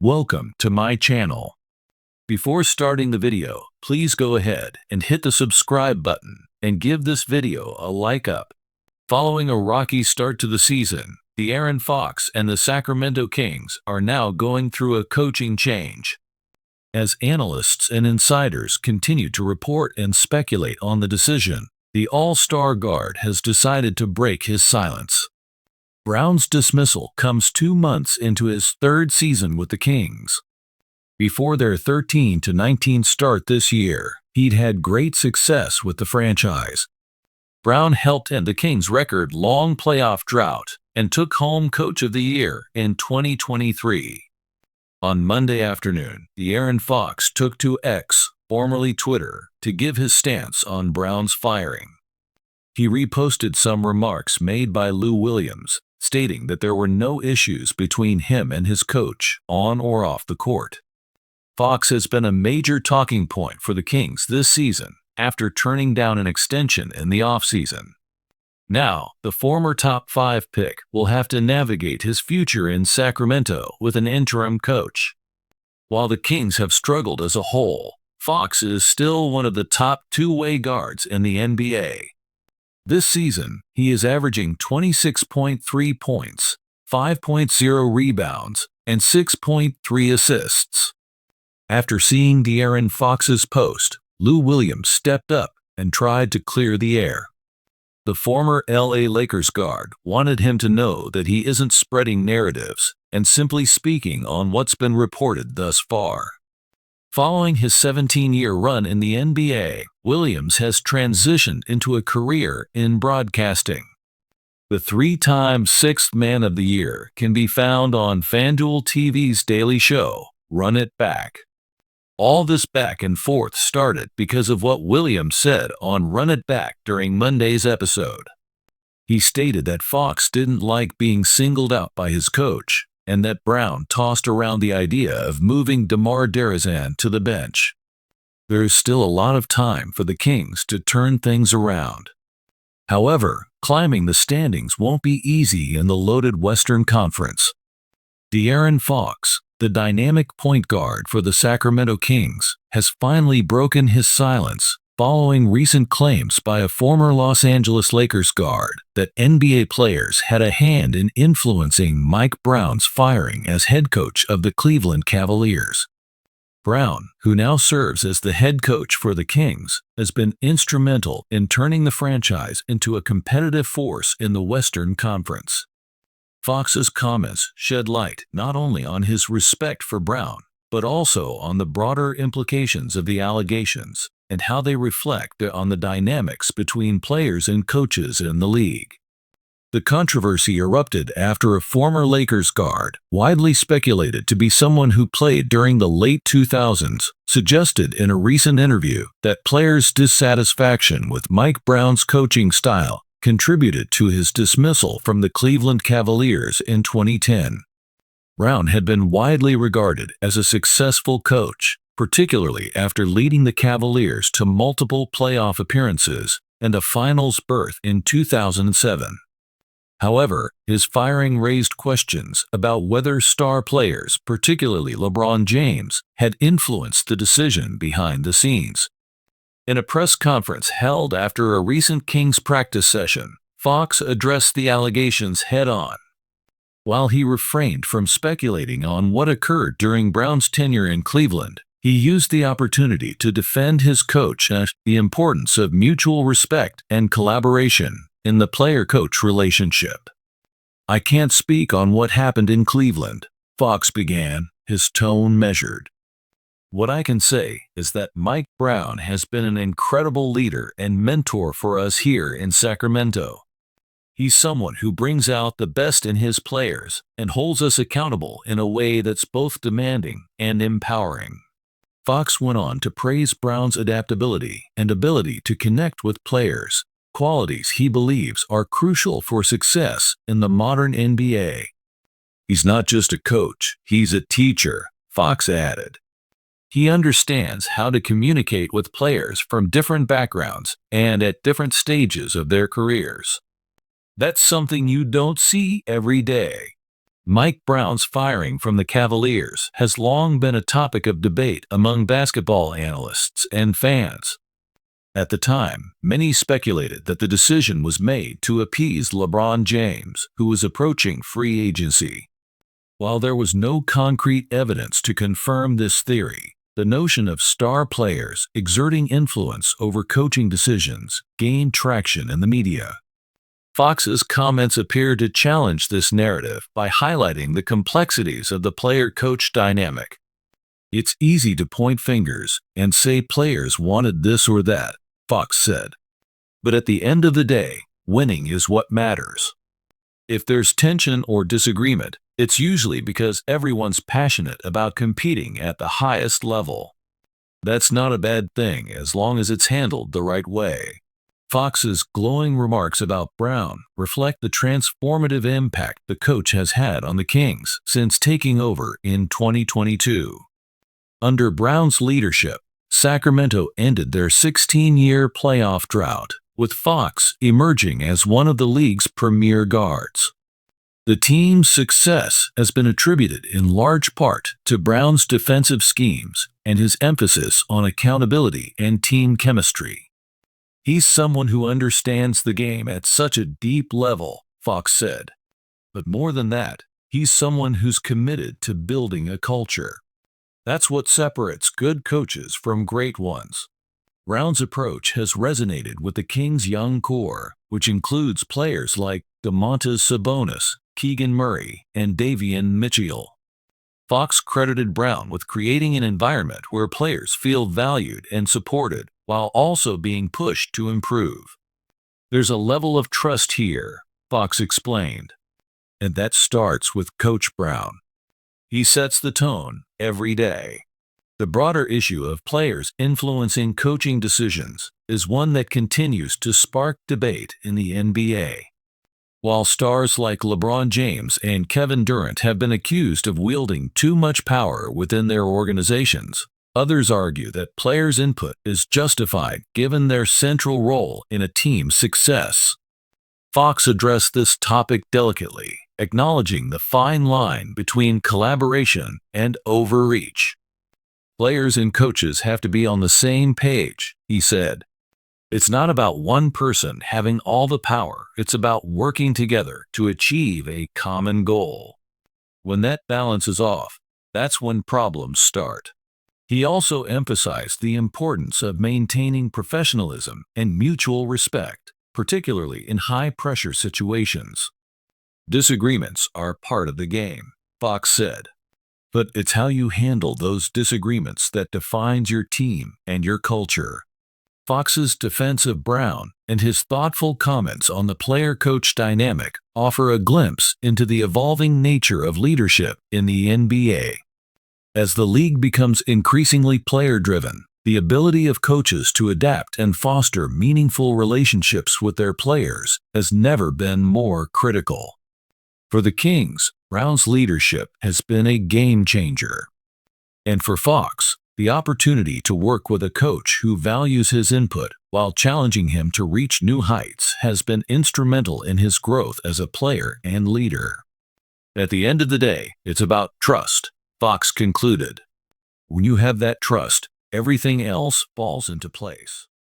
Welcome to my channel. Before starting the video, please go ahead and hit the subscribe button and give this video a like up. Following a rocky start to the season, the De'Aaron Fox and the Sacramento Kings are now going through a coaching change. As analysts and insiders continue to report and speculate on the decision, the All-Star guard has decided to break his silence. Brown's dismissal comes 2 months into his third season with the Kings. Before their 13-19 start this year, he'd had great success with the franchise. Brown helped end the Kings' record-long playoff drought and took home Coach of the Year in 2023. On Monday afternoon, De'Aaron Fox took to X, formerly Twitter, to give his stance on Brown's firing. He reposted some remarks made by Lou Williams, stating that there were no issues between him and his coach, on or off the court. Fox has been a major talking point for the Kings this season after turning down an extension in the offseason. Now, the former top 5 pick will have to navigate his future in Sacramento with an interim coach. While the Kings have struggled as a whole, Fox is still one of the top two-way guards in the NBA. This season, he is averaging 26.3 points, 5.0 rebounds, and 6.3 assists. After seeing De'Aaron Fox's post, Lou Williams stepped up and tried to clear the air. The former LA Lakers guard wanted him to know that he isn't spreading narratives and simply speaking on what's been reported thus far. Following his 17-year run in the NBA, Williams has transitioned into a career in broadcasting. The 3-time Sixth Man of the Year can be found on FanDuel TV's daily show, Run It Back. All this back and forth started because of what Williams said on Run It Back during Monday's episode. He stated that Fox didn't like being singled out by his coach, and that Brown tossed around the idea of moving DeMar DeRozan to the bench. There's still a lot of time for the Kings to turn things around. However, climbing the standings won't be easy in the loaded Western Conference. De'Aaron Fox, the dynamic point guard for the Sacramento Kings, has finally broken his silence following recent claims by a former Los Angeles Lakers guard that NBA players had a hand in influencing Mike Brown's firing as head coach of the Cleveland Cavaliers. Brown, who now serves as the head coach for the Kings, has been instrumental in turning the franchise into a competitive force in the Western Conference. Fox's comments shed light not only on his respect for Brown, but also on the broader implications of the allegations and how they reflect on the dynamics between players and coaches in the league. The controversy erupted after a former Lakers guard, widely speculated to be someone who played during the late 2000s, suggested in a recent interview that players' dissatisfaction with Mike Brown's coaching style contributed to his dismissal from the Cleveland Cavaliers in 2010. Brown had been widely regarded as a successful coach, particularly after leading the Cavaliers to multiple playoff appearances and a finals berth in 2007. However, his firing raised questions about whether star players, particularly LeBron James, had influenced the decision behind the scenes. In a press conference held after a recent Kings practice session, Fox addressed the allegations head-on. While he refrained from speculating on what occurred during Brown's tenure in Cleveland, he used the opportunity to defend his coach and the importance of mutual respect and collaboration in the player-coach relationship. "I can't speak on what happened in Cleveland," Fox began, his tone measured. "What I can say is that Mike Brown has been an incredible leader and mentor for us here in Sacramento. He's someone who brings out the best in his players and holds us accountable in a way that's both demanding and empowering." Fox went on to praise Brown's adaptability and ability to connect with players, qualities he believes are crucial for success in the modern NBA. "He's not just a coach, he's a teacher," Fox added. "He understands how to communicate with players from different backgrounds and at different stages of their careers. That's something you don't see every day." Mike Brown's firing from the Cavaliers has long been a topic of debate among basketball analysts and fans. At the time, many speculated that the decision was made to appease LeBron James, who was approaching free agency. While there was no concrete evidence to confirm this theory, the notion of star players exerting influence over coaching decisions gained traction in the media. Fox's comments appear to challenge this narrative by highlighting the complexities of the player-coach dynamic. It's easy to point fingers and say players wanted this or that, Fox said. But at the end of the day, winning is what matters. If there's tension or disagreement, it's usually because everyone's passionate about competing at the highest level. That's not a bad thing as long as it's handled the right way. Fox's glowing remarks about Brown reflect the transformative impact the coach has had on the Kings since taking over in 2022. Under Brown's leadership, Sacramento ended their 16-year playoff drought, with Fox emerging as one of the league's premier guards. The team's success has been attributed in large part to Brown's defensive schemes and his emphasis on accountability and team chemistry. He's someone who understands the game at such a deep level, Fox said. But more than that, he's someone who's committed to building a culture. That's what separates good coaches from great ones. Brown's approach has resonated with the Kings' young core, which includes players like Domantas Sabonis, Keegan Murray, and Davion Mitchell. Fox credited Brown with creating an environment where players feel valued and supported, while also being pushed to improve. There's a level of trust here, Fox explained. And that starts with Coach Brown. He sets the tone every day. The broader issue of players influencing coaching decisions is one that continues to spark debate in the NBA. While stars like LeBron James and Kevin Durant have been accused of wielding too much power within their organizations, others argue that players' input is justified given their central role in a team's success. Fox addressed this topic delicately, acknowledging the fine line between collaboration and overreach. Players and coaches have to be on the same page, he said. It's not about one person having all the power, it's about working together to achieve a common goal. When that balance is off, that's when problems start. He also emphasized the importance of maintaining professionalism and mutual respect, particularly in high-pressure situations. Disagreements are part of the game, Fox said. But it's how you handle those disagreements that defines your team and your culture. Fox's defense of Brown and his thoughtful comments on the player-coach dynamic offer a glimpse into the evolving nature of leadership in the NBA. As the league becomes increasingly player-driven, the ability of coaches to adapt and foster meaningful relationships with their players has never been more critical. For the Kings, Brown's leadership has been a game-changer. And for Fox, the opportunity to work with a coach who values his input while challenging him to reach new heights has been instrumental in his growth as a player and leader. At the end of the day, it's about trust, Fox concluded. When you have that trust, everything else falls into place.